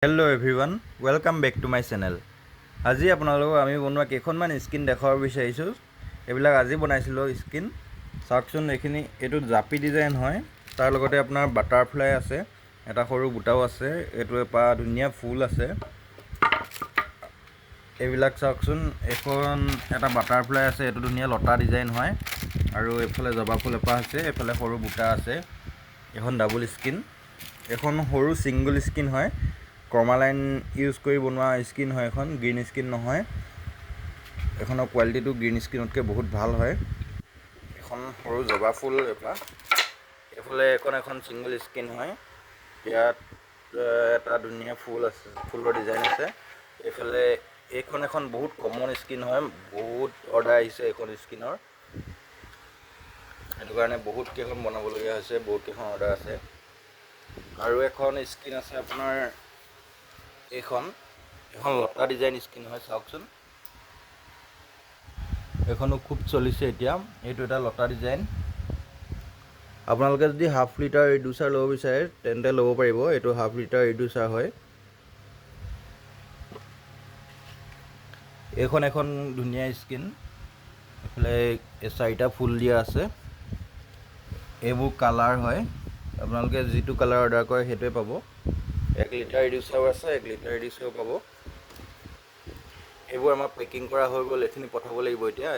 Hello' everyone, welcome back to my channel. আজি আপোনালোকক আমি বনোৱা কেইখনমান স্কিন দেখাব বিচাৰিছোঁ। এইবিলাক আজি বনাইছিলোঁ স্কিন। চাওকচোন, এইটো জাপি ডিজাইন হয়, তাৰ লগতে আপোনাৰ বাটাৰফ্লাই আছে, এটা সৰু বুটাও আছে, এইটো এটা ধুনীয়া ফুল আছে। এইবিলাক চাওকচোন, এটা বাটাৰফ্লাই আছে, এইটো ধুনীয়া লতা ডিজাইন হয়, আৰু এইফালে জবা ফুল এপাহ আছে, এইফালে সৰু বুটা আছে। এখন ডাবল স্কিন, এখন সৰু ছিংগল স্কিন হয়, ক্ৰমালাইন ইউজ কৰি বনোৱা স্কিন হয়। এখন গ্ৰীণ স্কিন নহয়, এখনৰ কোৱালিটিটো গ্ৰীণ স্কিনতকৈ বহুত ভাল হয়। এখন সৰু জবা ফুল এপাহ, এইফালে এখন ছিংগল স্কিন হয়, ইয়াত এটা ধুনীয়া ফুল আছে, ফুলৰ ডিজাইন আছে। এইফালে এখন বহুত কমন স্কিন হয়, বহুত অৰ্ডাৰ আহিছে এইখন স্কিনৰ, সেইটো কাৰণে বহুত কেইখন বনাবলগীয়া হৈছে, বহুত কেইখন অৰ্ডাৰ আছে। আৰু এখন স্কিন আছে আপোনাৰ এখন লতা ডিজাইন স্কিন হয়, চাওকচোন, এইখনো খুব চলিছে এতিয়া। এইটো এটা লতা ডিজাইন। আপোনালোকে যদি হাফ লিটাৰ ৰিডিউচাৰ ল'ব বিচাৰে তেন্তে ল'ব পাৰিব, এইটো হাফ লিটাৰ ৰিডিউচাৰ হয়। এখন ধুনীয়া স্কিন, এইফালে 4টা ফুল দিয়া আছে, এইবোৰ কালাৰ হয়, আপোনালোকে যিটো কালাৰ অৰ্ডাৰ কৰে সেইটোৱে পাব। 1 লিটাৰ ৰিডিউচাৰো আছে, 1 লিটাৰ ৰিডিউচাৰো পাব। এইবোৰ আমাৰ পেকিং কৰা হৈ গ'ল, এইখিনি পঠাব লাগিব এতিয়া।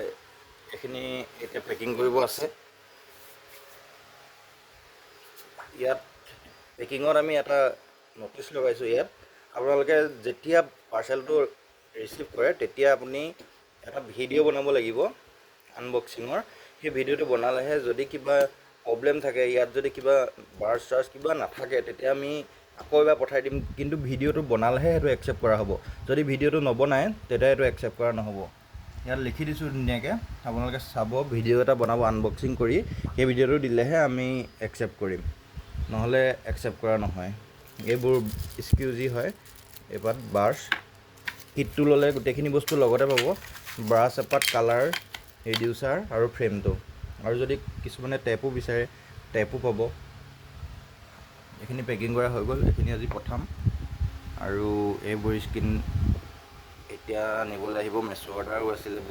এইখিনি এতিয়া পেকিং কৰিব আছে। ইয়াত পেকিঙত আমি এটা ন'টিচ লগাইছোঁ। ইয়াত আপোনালোকে যেতিয়া পাৰ্চেলটো ৰিচিভ কৰে তেতিয়া আপুনি এটা ভিডিঅ' বনাব লাগিব আনবক্সিঙৰ। সেই ভিডিঅ'টো বনালেহে, যদি কিবা প্ৰব্লেম থাকে, ইয়াত যদি কিবা বাৰ্চ চাৰ্চ কিবা নাথাকে, তেতিয়া আমি আকৌ এবাৰ পঠাই দিম, কিন্তু ভিডিঅ'টো বনালেহে সেইটো একচেপ্ট কৰা হ'ব। যদি ভিডিঅ'টো নবনায় তেতিয়া এইটো একচেপ্ট কৰা নহ'ব। ইয়াত লিখি দিছোঁ ধুনীয়াকৈ, আপোনালোকে চাব। ভিডিঅ' এটা বনাব আনবক্সিং কৰি, সেই ভিডিঅ'টো দিলেহে আমি একচেপ্ট কৰিম, নহ'লে একচেপ্ট কৰা নহয়। এইবোৰ স্কিউজি হয়, এইপাত ব্ৰাছ। কিটটো ল'লে গোটেইখিনি বস্তু লগতে পাব, ব্ৰাছ এপাত, কালাৰ, ৰিডিউচাৰ আৰু ফ্ৰেমটো। আৰু যদি কিছুমানে টেপো বিচাৰে, টেপো পাব। এইখিনি পেকিং কৰা হৈ গ'ল, এইখিনি আজি পঠাম। আৰু এইবোৰ স্কিন এতিয়া নিবলৈ আহিব, মেছো অৰ্ডাৰো আছিলে।